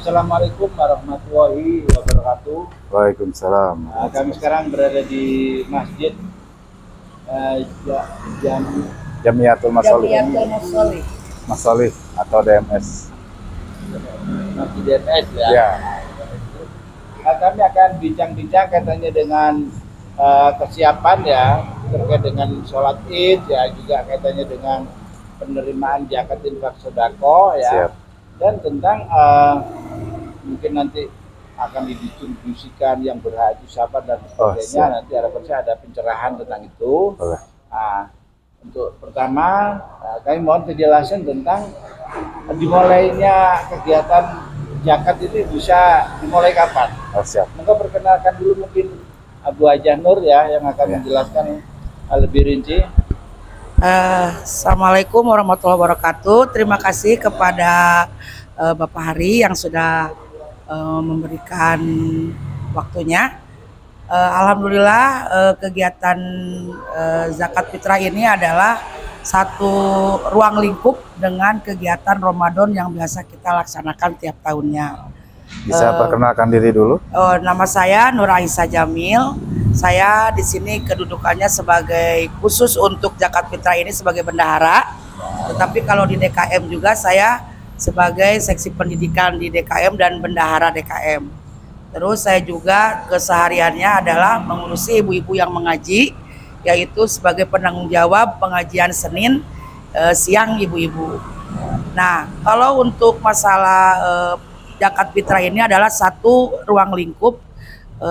Assalamualaikum warahmatullahi wabarakatuh. Waalaikumsalam. Kami sekarang berada di Masjid Jamiatul Masolih. Masolih atau DMS. Masjid DMS ya. Ya. Kami akan bincang-bincang katanya dengan kesiapan ya terkait dengan sholat Id ya, juga katanya dengan penerimaan zakat infak sedekah ya. Siap. Dan tentang mungkin nanti akan didistribusikan yang berhak itu siapa dan sebagainya. Nanti harapan saya ada pencerahan tentang itu. Untuk pertama kami mohon penjelasan tentang dimulainya kegiatan zakat itu bisa dimulai kapan? Siap. Maka perkenalkan dulu mungkin Abu Hajah Nur ya yang akan menjelaskan lebih rinci. Assalamualaikum warahmatullahi wabarakatuh. Terima kasih kepada Bapak Hari yang sudah memberikan waktunya. Alhamdulillah kegiatan zakat fitrah ini adalah satu ruang lingkup dengan kegiatan Ramadan yang biasa kita laksanakan tiap tahunnya. Bisa perkenalkan diri dulu? Nama saya Nur Aisyah Jamil. Saya di sini kedudukannya sebagai khusus untuk zakat fitrah ini sebagai bendahara. Tetapi kalau di DKM juga saya sebagai seksi pendidikan di DKM dan bendahara DKM. Terus saya juga kesehariannya adalah mengurusi ibu-ibu yang mengaji, yaitu sebagai penanggung jawab pengajian Senin siang ibu-ibu. Nah, kalau untuk masalah zakat fitrah ini adalah satu ruang lingkup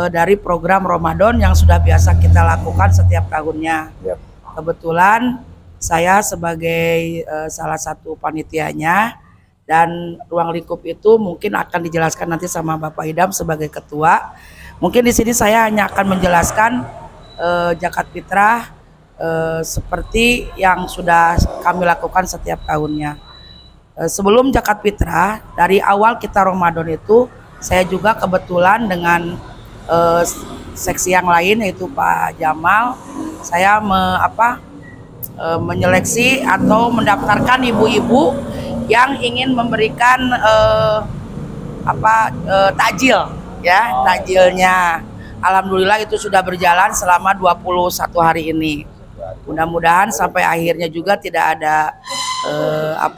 dari program Ramadan yang sudah biasa kita lakukan setiap tahunnya. Yep. Kebetulan saya sebagai salah satu panitianya, dan ruang lingkup itu mungkin akan dijelaskan nanti sama Bapak Idam sebagai ketua. Mungkin di sini saya hanya akan menjelaskan zakat fitrah seperti yang sudah kami lakukan setiap tahunnya. Sebelum zakat fitrah, dari awal kita Ramadan itu saya juga kebetulan dengan seksi yang lain yaitu Pak Jamal, saya menyeleksi atau mendaftarkan ibu-ibu yang ingin memberikan takjil ya, takjilnya. Alhamdulillah itu sudah berjalan selama 21 hari ini. Mudah-mudahan sampai akhirnya juga tidak ada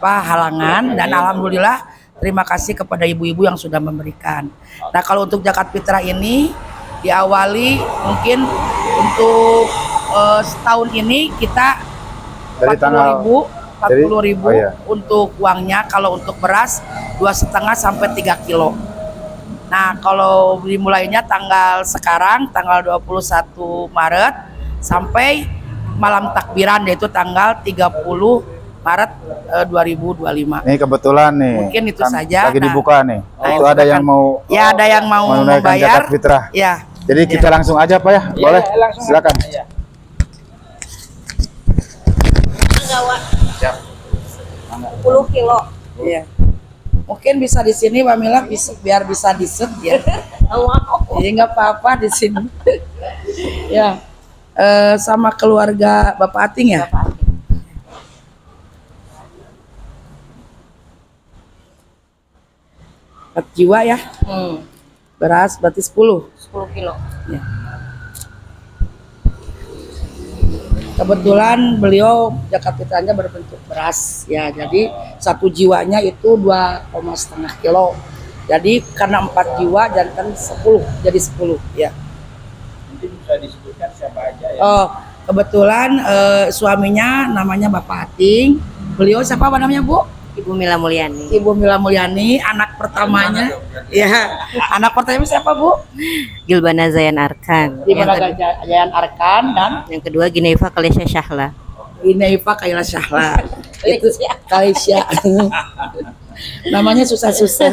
halangan, dan alhamdulillah terima kasih kepada ibu-ibu yang sudah memberikan. Nah, kalau untuk zakat fitrah ini diawali mungkin untuk setahun ini kita 40.000 untuk uangnya. Kalau untuk beras 2,5 sampai 3 kilo. Nah, kalau dimulainya sekarang tanggal 21 Maret sampai malam takbiran, yaitu tanggal 30 Maret 2025. Ini kebetulan nih. Mungkin itu saja. Lagi dibuka nih. Itu ada yang mau. Ya, ada yang mau membayar. Zakat fitrah. Ya. Jadi kita langsung aja Pak ya. Boleh? Ya, silakan. Ya. Siap. 10 kilo. Iya. Mungkin bisa di sini Mbak Mila biar bisa diset ya. Jadi nggak apa-apa di sini. Ya. Sama keluarga Bapak Ating ya. Bapak Ating. Jiwa ya. Beras berarti 10 kilo. Ya. Kebetulan beliau zakat fitrahnya berbentuk beras ya, jadi satu jiwanya itu 2,5 kilo. Jadi karena 4 jiwa dan kan 10 jadi 10 ya. Mungkin bisa disebutkan siapa aja ya. Kebetulan suaminya namanya Bapak Ating. Beliau siapa namanya Bu? Ibu Mila Mulyani. Ibu Mila Mulyani, anak pertamanya. Ya, anak pertamanya siapa Bu? Gilbana Zayan Arkan. Gilbana Zayan Arkan, dan yang kedua Gineva Kalesya Syahla. Gineva Kaila Syahla. Itu Kalisya. Namanya susah-susah.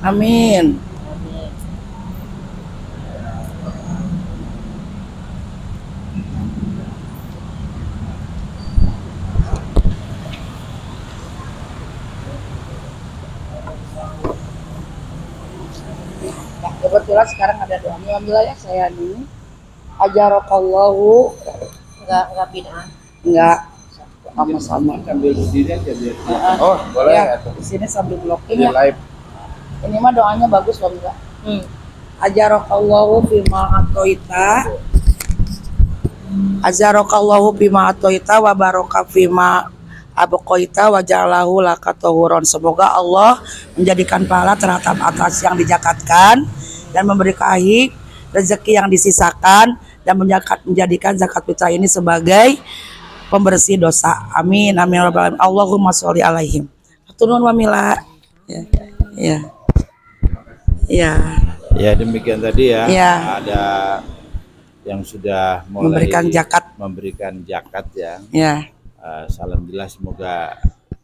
Amin. kebetulan sekarang ada doa. Alhamdulillah ya saya nih. Ajarokallahu. Enggak bid'ah. Enggak sama-sama. Sambil berdiri aja biar. Oh, boleh Ya, atuh. di sini sambil blocking Di ya. live. Ini mah doanya bagus loh enggak. Ajarokallahu fima atoita. Ajarokallahu fima atoita wa baraka fima abqaita wa ja'alahu laka tahuron. Semoga Allah menjadikan pahala terhadap atas yang dijakatkan dan memberkahi rezeki yang disisakan dan menjadikan zakat fitrah ini sebagai pembersih dosa. Amin amin ya rabbal alamin. Allahumma sholli alaihim. Turun Wamila. Ya. Ya. Ya. Ya demikian tadi ya. Ya. Ada yang sudah mulai memberikan zakat ya. Ya. Alhamdulillah semoga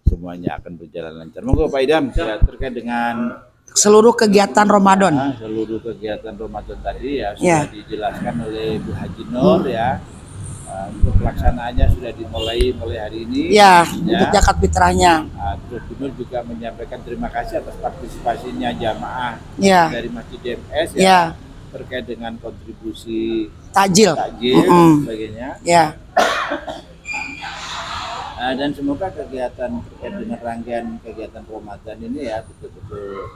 semuanya akan berjalan lancar. Monggo Pak Idam ya, terkait dengan Seluruh kegiatan Ramadan. seluruh kegiatan Ramadan tadi ya Ya. sudah dijelaskan oleh Bu Haji Nur ya. Untuk pelaksanaannya sudah dimulai mulai hari ini. Ya, untuk zakat fitrahnya. Terus Bu Nur juga menyampaikan terima kasih atas partisipasinya jamaah Ya. dari Masjid DMS ya, Ya. terkait dengan kontribusi Takjil. takjil dan sebagainya. Ya. Dan semoga kegiatan terkait dengan rangkaian kegiatan Ramadan ini ya betul-betul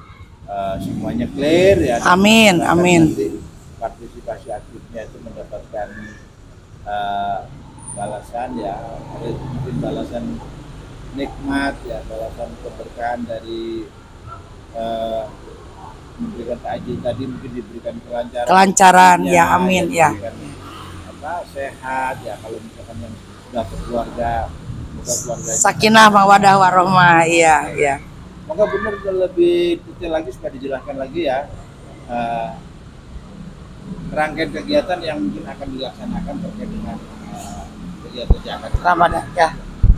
semuanya clear ya. Amin, amin. Nanti partisipasi aktifnya itu mendapatkan balasan ya, mungkin balasan nikmat ya, balasan keberkahan dari memberikan takjil tadi, mungkin diberikan Kelancaran ya, amin ya. Sehat ya, kalau misalkan yang sudah berkeluarga, keluarganya Sakinah mawadah warahmah. Iya, iya. moga benar lebih detail lagi supaya dijelaskan lagi ya rangkaian kegiatan yang mungkin akan dilaksanakan terkait dengan kegiatan zakat Ramadan ya.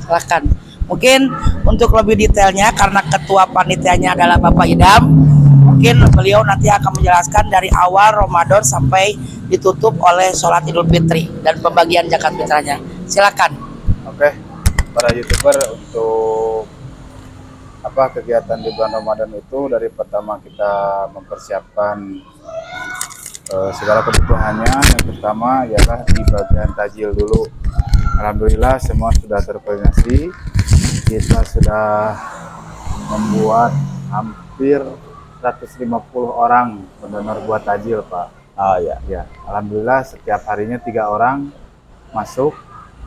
Silakan. Mungkin untuk lebih detailnya karena ketua panitianya adalah Bapak Idam, mungkin beliau nanti akan menjelaskan dari awal Ramadan sampai ditutup oleh sholat Idul Fitri dan pembagian zakat fitrahnya. Silakan. Oke, para YouTuber, untuk kegiatan di bulan Ramadan itu dari pertama kita mempersiapkan segala kebutuhannya. Yang pertama ialah di bagian tajil dulu. Alhamdulillah semua sudah terkoordinasi. Kita sudah membuat hampir 150 orang pendonor buat tajil, Pak. oh ya Ya, alhamdulillah setiap harinya 3 orang masuk,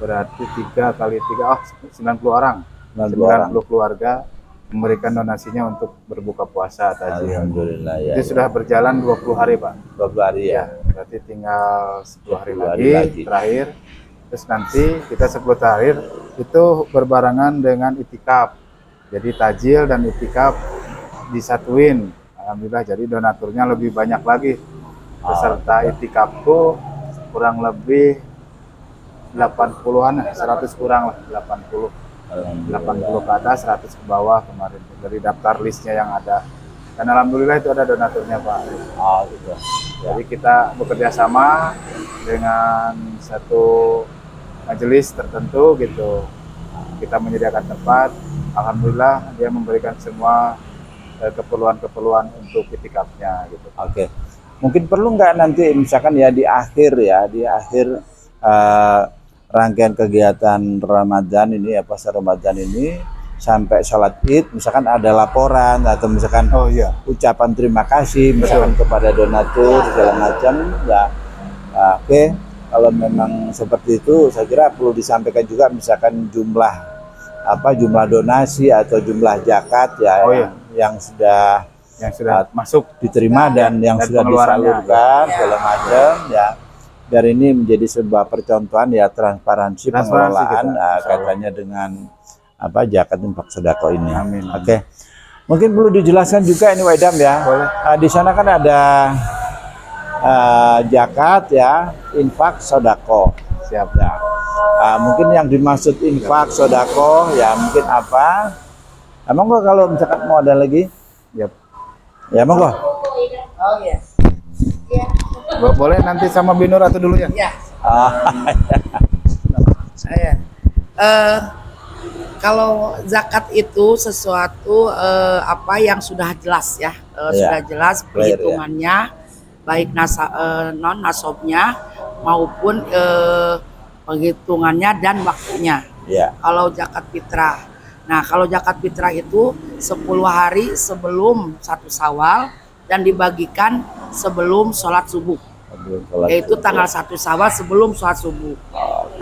berarti 3 kali 3 90 orang. 90 keluarga memberikan donasinya untuk berbuka puasa tajil. Alhamdulillah ya, Itu sudah berjalan 20 hari, Pak. 20 hari ya. Berarti tinggal 10 hari 10 hari lagi lagi. terakhir. Terus nanti kita 10 terakhir itu berbarengan dengan itikaf. Jadi tajil dan itikaf disatuin. Alhamdulillah, jadi donaturnya lebih banyak lagi. Peserta itikafku kurang lebih 80-an, 100 kurang lah, 80 ke atas, 100 ke bawah kemarin dari daftar listnya yang ada. Dan alhamdulillah itu ada donaturnya, Pak. Oh gitu. Jadi kita bekerja sama dengan satu majelis tertentu gitu. Kita menyediakan tempat. Alhamdulillah dia memberikan semua keperluan-keperluan untuk itikafnya gitu. Oke. Mungkin perlu nggak nanti misalkan ya di akhir rangkaian kegiatan Ramadan ini ya, puasa Ramadan ini sampai sholat Id, misalkan ada laporan atau misalkan ucapan terima kasih misalkan kepada donatur segala macam ya. Oke, kalau memang seperti itu saya kira perlu disampaikan juga misalkan jumlah donasi atau jumlah zakat ya yang sudah masuk diterima dan yang sudah disalurkan segala macam ya. Dan ini menjadi sebuah percontohan ya transparansi pengelolaan kaitannya dengan zakat infak sedekah ini. Amin. Oke. Mungkin perlu dijelaskan juga ini Waidam ya. Di sana kan ada zakat ya, infak sedekah. Siap ya. Mungkin yang dimaksud infak sedekah ya mungkin apa? Emang kok kalau misalkan mau ada lagi? Yap. Ya monggo. Oh iya. Boleh nanti sama Binur atau dulu ya? Ya. Kalau zakat itu sesuatu yang sudah jelas ya, sudah jelas perhitungannya baik non nasobnya maupun penghitungannya dan waktunya. Ya. Kalau zakat fitrah. Nah, kalau zakat fitrah itu 10 hari sebelum 1 Syawal dan dibagikan sebelum sholat subuh. Yaitu tanggal 1 Syawal sebelum sholat subuh.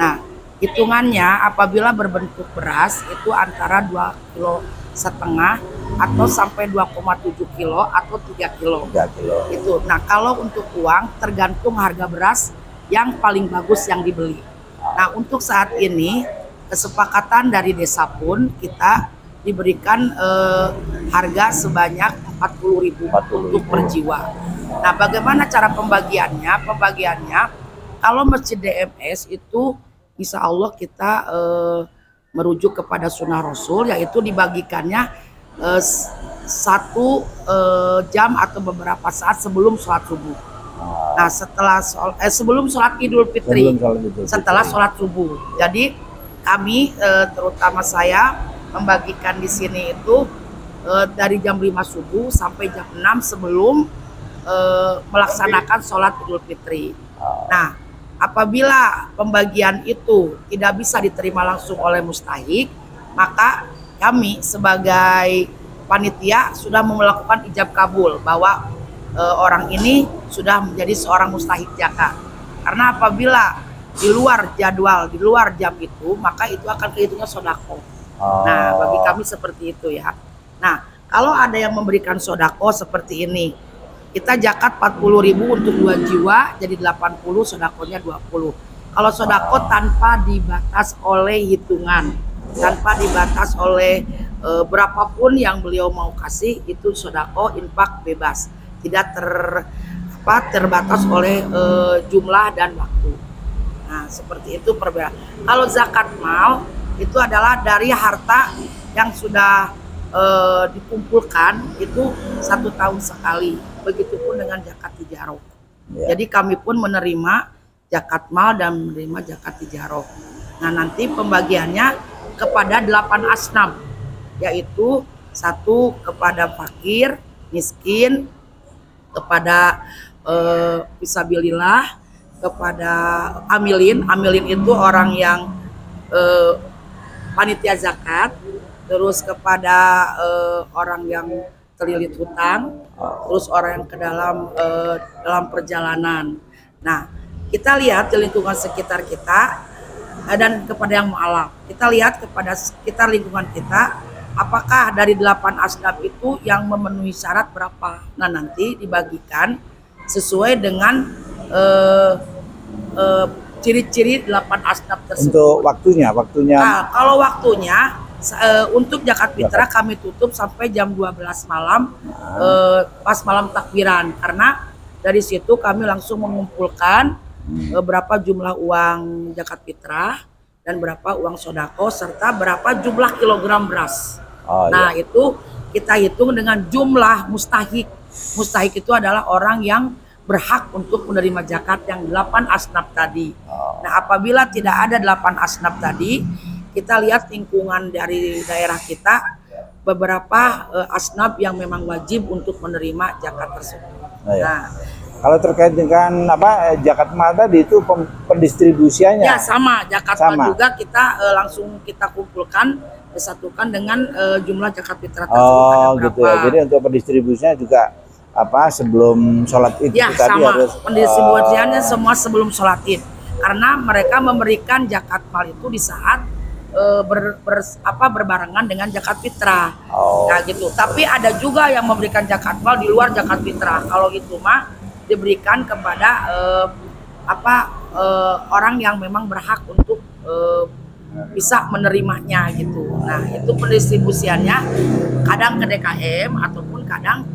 Nah, hitungannya apabila berbentuk beras itu antara 2,5 kg atau sampai 2,7 kilo atau 3 kilo. 3 kilo. Itu. Nah, kalau untuk uang tergantung harga beras yang paling bagus yang dibeli. Nah, untuk saat ini kesepakatan dari desa pun kita diberikan harga sebanyak 40.000 untuk per jiwa. Nah, bagaimana cara pembagiannya? Pembagiannya kalau Masjid DMS itu insya Allah kita merujuk kepada sunnah Rasul, yaitu dibagikannya 1 jam atau beberapa saat sebelum sholat subuh. Nah, sebelum sholat Idul Fitri, setelah sholat subuh. Jadi kami terutama saya membagikan di sini itu dari jam 5 subuh sampai jam 6 sebelum melaksanakan sholat Idul Fitri. Nah, apabila pembagian itu tidak bisa diterima langsung oleh mustahik, maka kami sebagai panitia sudah melakukan ijab kabul bahwa orang ini sudah menjadi seorang mustahik zakat. Karena apabila di luar jadwal, di luar jam itu, maka itu akan kehitungnya sodako. Nah, bagi kami seperti itu ya. Nah, kalau ada yang memberikan sodako seperti ini, kita zakat 40.000 untuk 2 jiwa, jadi 80, sodakonya 20. Kalau sodako tanpa dibatas oleh hitungan, tanpa dibatas oleh berapapun yang beliau mau kasih, itu sodako infak bebas, tidak terbatas oleh jumlah dan waktu. Nah, seperti itu perbedaan. Kalau zakat mal itu adalah dari harta yang sudah dikumpulkan itu 1 tahun sekali. Begitupun dengan zakat tijaroh. Ya. Jadi kami pun menerima zakat mal dan menerima zakat tijaroh. Nah, nanti pembagiannya kepada 8 asnaf, yaitu 1 kepada fakir, miskin, kepada fisabilillah, kepada amilin. Amilin itu orang yang panitia zakat, terus kepada orang yang terlilit hutang, terus orang yang ke dalam perjalanan. Nah, kita lihat di lingkungan sekitar kita dan kepada yang mu'alaf. Kita lihat kepada sekitar lingkungan kita, apakah dari 8 asnaf itu yang memenuhi syarat berapa. Nah, nanti dibagikan sesuai dengan ciri-ciri 8 asnaf tersebut. Untuk waktunya? Nah, kalau waktunya untuk zakat fitrah kami tutup sampai jam 12 malam, pas malam takbiran, karena dari situ kami langsung mengumpulkan berapa jumlah uang zakat fitrah dan berapa uang sodako serta berapa jumlah kilogram beras. Nah, itu kita hitung dengan jumlah mustahik. Mustahik itu adalah orang yang berhak untuk menerima zakat yang 8 asnaf tadi. Nah, apabila tidak ada 8 asnaf tadi, kita lihat lingkungan dari daerah kita, beberapa asnaf yang memang wajib untuk menerima zakat tersebut. Nah, kalau terkait dengan zakat mal tadi itu pendistribusiannya? Ya, sama, zakat mal juga kita langsung kita kumpulkan, disatukan dengan jumlah zakat fitrah tersebut. Oh, gitu ya. Jadi untuk pendistribusinya juga sebelum sholat Id ya, tadi sama. Harus pendistribusiannya semua sebelum sholat Id, karena mereka memberikan zakat mal itu di saat berbarengan dengan zakat fitrah. Nah, gitu. Tapi ada juga yang memberikan zakat mal di luar zakat fitrah. Kalau itu mah diberikan kepada orang yang memang berhak untuk bisa menerimanya gitu. Nah, itu pendistribusiannya kadang ke DKM ataupun kadang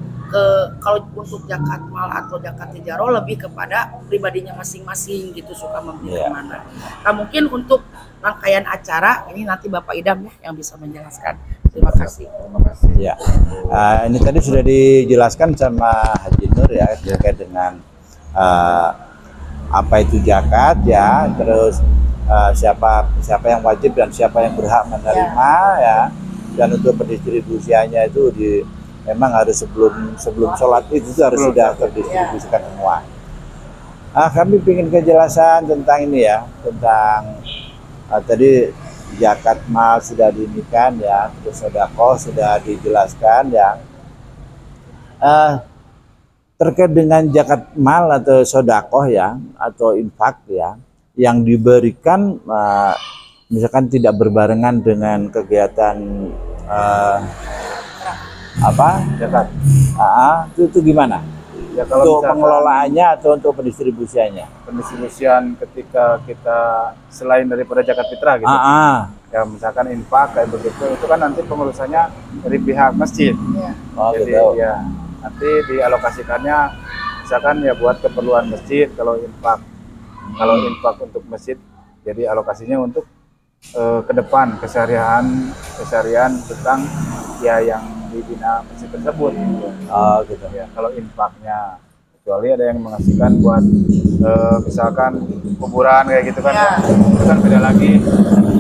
kalau untuk zakat mal atau zakat tijaroh lebih kepada pribadinya masing-masing gitu, suka membeli kemana. Nah, mungkin untuk rangkaian acara ini nanti Bapak Idam ya yang bisa menjelaskan. Terima kasih. Ya, ini tadi sudah dijelaskan sama Haji Nur ya terkait dengan apa itu zakat ya, terus siapa yang wajib dan siapa yang berhak menerima ya, dan untuk pendistribusiannya itu memang harus sebelum sholat itu harus sudah terdistribusikan semua. Kami ingin kejelasan tentang ini ya, tentang tadi zakat mal sudah diinikan ya, terus sedekah sudah dijelaskan ya. Terkait dengan zakat mal atau sedekah ya, atau infak ya, yang diberikan misalkan tidak berbarengan dengan kegiatan zakat, itu gimana? Ya, kalau untuk pengelolaannya atau untuk pendistribusiannya? Pendistribusian ketika kita selain daripada zakat fitrah gitu. Ya misalkan infak kayak begitu, itu kan nanti pengurusannya dari pihak masjid. Jadi gitu. ya nanti dialokasikannya misalkan ya buat keperluan masjid kalau infak. Kalau infak untuk masjid, jadi alokasinya untuk ke depan keseharian tentang ya yang dibina masjid tersebut gitu. Gitu Ya, kalau infaknya kecuali ada yang mengasihkan buat misalkan kuburan kayak gitu kan ya. Itu kan beda lagi.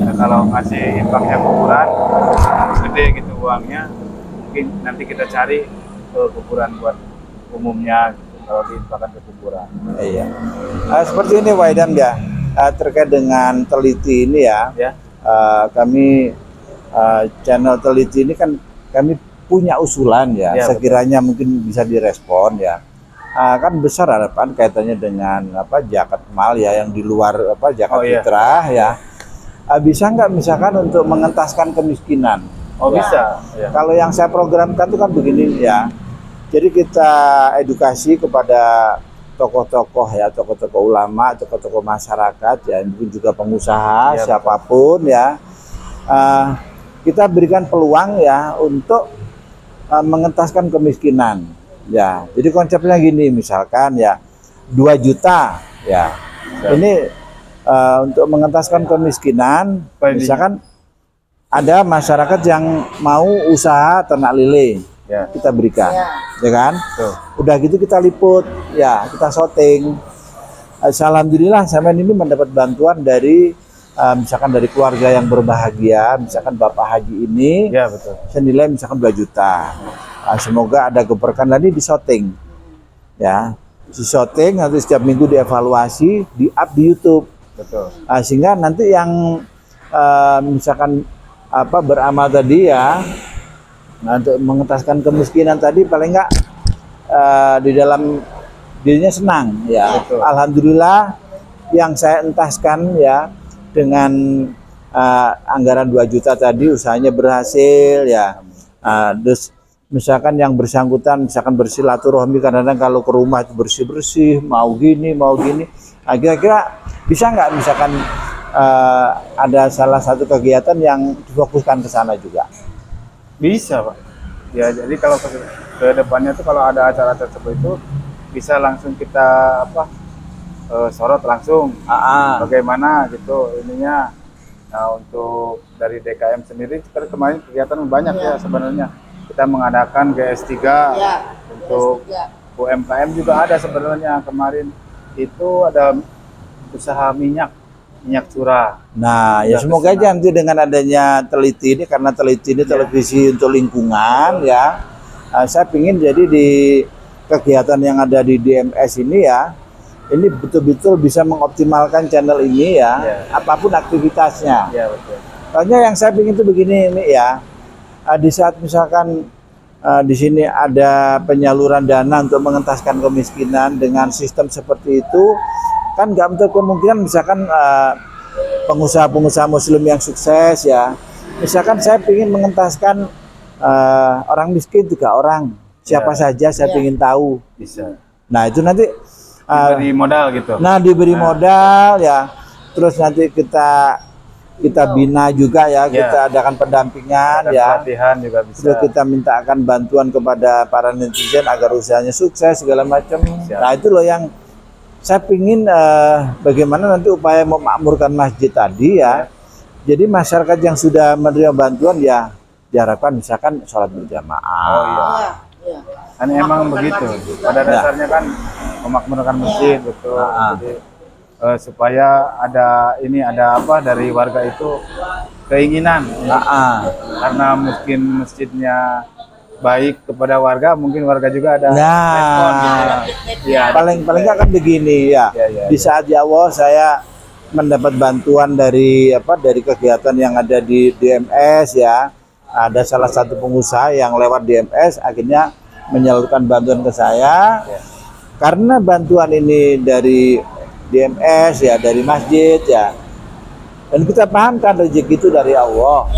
Nah, kalau ngasih infaknya kuburan gede gitu uangnya, mungkin nanti kita cari kuburan buat umumnya gitu, kalau diinfakkan ke kuburan. Iya. Seperti ini Pak Idam ya, terkait dengan teliti ini ya. Kami channel teliti ini kan kami punya usulan ya, sekiranya mungkin bisa direspon ya. Kan besar harapan kaitannya dengan zakat mal ya, yang di luar zakat fitrah ya. Bisa nggak misalkan untuk mengentaskan kemiskinan? Bisa. Ya. Kalau yang saya programkan itu kan begini ya. Jadi kita edukasi kepada tokoh-tokoh ya, tokoh-tokoh ulama, tokoh-tokoh masyarakat ya, mungkin juga pengusaha, siapapun ya. Kita berikan peluang ya untuk mengentaskan kemiskinan ya. Jadi konsepnya gini, misalkan ya 2 juta ya. Ini untuk mengentaskan kemiskinan, misalkan ada masyarakat yang mau usaha ternak lele, kita berikan, ya kan? Udah gitu kita liput, ya kita syuting. Alhamdulillah sampai ini mendapat bantuan dari misalkan dari keluarga yang berbahagia, misalkan Bapak Haji ini, senilai misalkan 2 juta. Semoga ada keberkahan tadi di syuting, ya, di syuting nanti setiap minggu dievaluasi, di up di YouTube, sehingga nanti yang misalkan beramal tadi ya, untuk mengentaskan kemiskinan tadi paling enggak di dalam dirinya senang ya. Alhamdulillah yang saya entaskan ya dengan anggaran 2 juta tadi usahanya berhasil ya. Terus misalkan yang bersangkutan misalkan bersilaturahmi, kadang-kadang kalau ke rumah itu bersih-bersih, mau gini kira-kira bisa nggak misalkan ada salah satu kegiatan yang difokuskan ke sana juga? Bisa Pak ya. Jadi kalau ke depannya tuh kalau ada acara tersebut itu bisa langsung kita sorot langsung bagaimana gitu ininya. Nah untuk dari DKM sendiri kemarin kegiatan banyak ya sebenarnya. Kita mengadakan GS3 untuk UMKM juga ada sebenarnya. Kemarin itu ada usaha minyak curah. Nah ya semoga aja nanti dengan adanya teliti ini, karena teliti ini televisi untuk lingkungan ya, saya ingin jadi di kegiatan yang ada di DMS ini ya, ini betul-betul bisa mengoptimalkan channel ini ya, apapun aktivitasnya. Soalnya yang saya ingin itu begini ini ya, di saat misalkan di sini ada penyaluran dana untuk mengentaskan kemiskinan dengan sistem seperti itu, kan nggak menutup kemungkinan misalkan pengusaha-pengusaha muslim yang sukses ya, misalkan saya ingin mengentaskan orang miskin 3 orang, siapa saja saya ingin tahu. Bisa. Nah itu nanti diberi modal gitu. Nah diberi modal ya, terus nanti kita bina juga ya, kita adakan pendampingan ya, pelatihan juga bisa. Terus kita mintakan bantuan kepada para netizen agar usahanya sukses segala macam. Nah itu loh yang saya ingin bagaimana nanti upaya memakmurkan masjid tadi ya. Jadi masyarakat yang sudah menerima bantuan ya diharapkan misalkan sholat berjamaah. Kan emang begitu. Pada dasarnya kan memakmurkan masjid betul. Jadi supaya ada dari warga itu keinginan. Karena mungkin masjidnya baik kepada warga, mungkin warga juga ada Nah, respon gitu ya. Ya, paling nggak kan begini ya. Di saat di awal saya mendapat bantuan dari kegiatan yang ada di DMS ya. Ada salah satu pengusaha yang lewat DMS akhirnya menyalurkan bantuan ke saya. Karena bantuan ini dari DMS ya, dari masjid ya. Dan kita pahamkan rezeki itu dari Allah.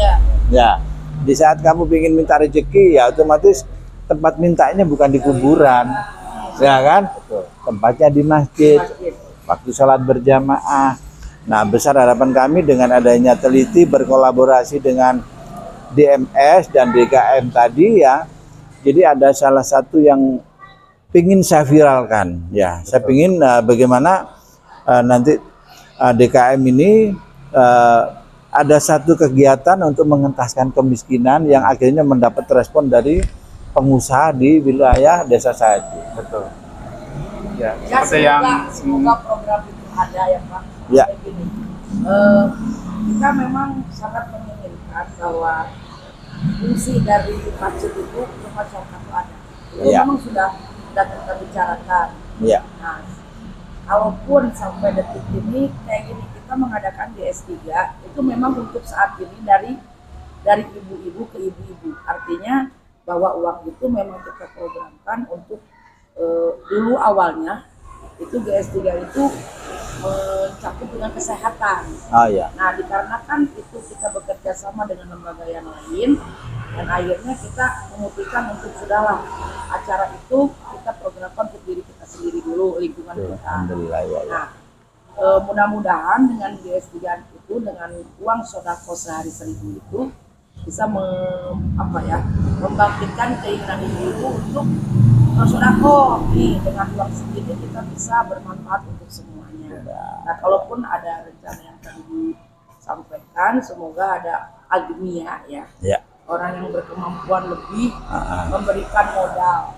Ya. Di saat kamu ingin minta rezeki ya otomatis tempat mintanya bukan di kuburan. Ya kan? Tempatnya di masjid. Waktu sholat berjamaah. Nah, besar harapan kami dengan adanya teliti berkolaborasi dengan DMS dan DKM tadi ya. Jadi ada salah satu yang pingin saya viralkan ya. Saya pingin bagaimana nanti DKM ini ada satu kegiatan untuk mengentaskan kemiskinan yang akhirnya mendapat respon dari pengusaha di wilayah desa saya itu. Betul. Ya, Ya, seperti yang semoga program itu ada ya Pak. Ya. Kayak gini. Kita memang sangat menginginkan bahwa fungsi dari masjid itu untuk masyarakat itu ada. Itu Ya. memang sudah kita bicarakan. Ya. Nah, kalaupun sampai detik ini kayak gini kita mengadakan DS3 itu memang untuk saat ini dari ibu-ibu ke ibu-ibu. Artinya bahwa uang itu memang kita programkan untuk dulu awalnya itu GS3 itu mencakup dengan kesehatan. Oh ya. Nah, dikarenakan itu kita bekerja sama dengan lembaga yang lain dan akhirnya kita memutuskan untuk sudahlah acara itu kita programkan untuk diri kita sendiri dulu, lingkungan kita. Alhamdulillah ya. Nah, mudah-mudahan dengan GS3 itu dengan uang sodako sehari 1.000 itu bisa membangkitkan keinginan ibu untuk sodako nih dengan uang segini kita bisa bermanfaat untuk semuanya. Nah, kalaupun ada rencana yang tadi disampaikan, semoga ada agnia ya, orang yang berkemampuan lebih memberikan modal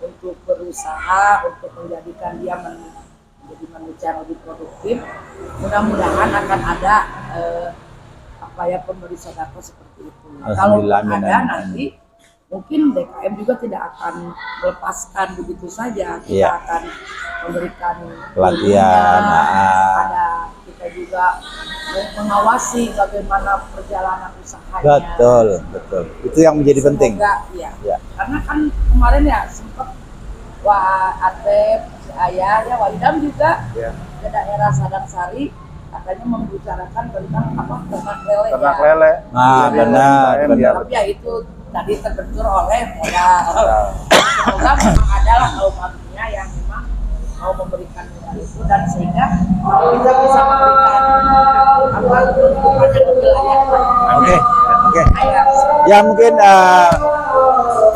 untuk berusaha untuk menjadikan dia menjadi manusia yang lebih produktif. Mudah-mudahan akan ada pemberi sodako seperti itu. Kalau ada nanti mungkin DKM juga tidak akan melepaskan begitu saja. Kita akan memberikan pelatihan. Ada kita juga mengawasi bagaimana perjalanan usahanya. Betul. Itu yang menjadi penting. Ya. Karena kan kemarin ya sempat Atep, Ayah, ya Waidam juga ke daerah Sadangsari katanya membicarakan tentang ternak lele. Ternak lele. Nah, benar. Tapi ya itu tadi terbentur oleh modal. Semoga memang adalah kaum agnia yang memang mau memberikan modal itu dan sehingga kita bisa memberikan kepada wilayah. Oke. Ya mungkin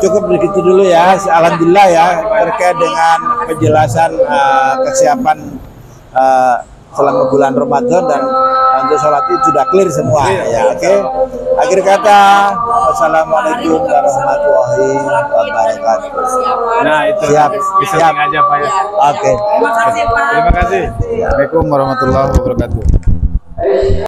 cukup begitu dulu ya. Alhamdulillah ya terkait dengan penjelasan kesiapan selama bulan Ramadan dan untuk sholat itu sudah clear semua ya. Oke. Akhir kata, wassalamualaikum warahmatullahi wabarakatuh. Nah itu siap aja Pak ya. Oke. Terima kasih Pak. Terima kasih. Assalamualaikum warahmatullahi wabarakatuh.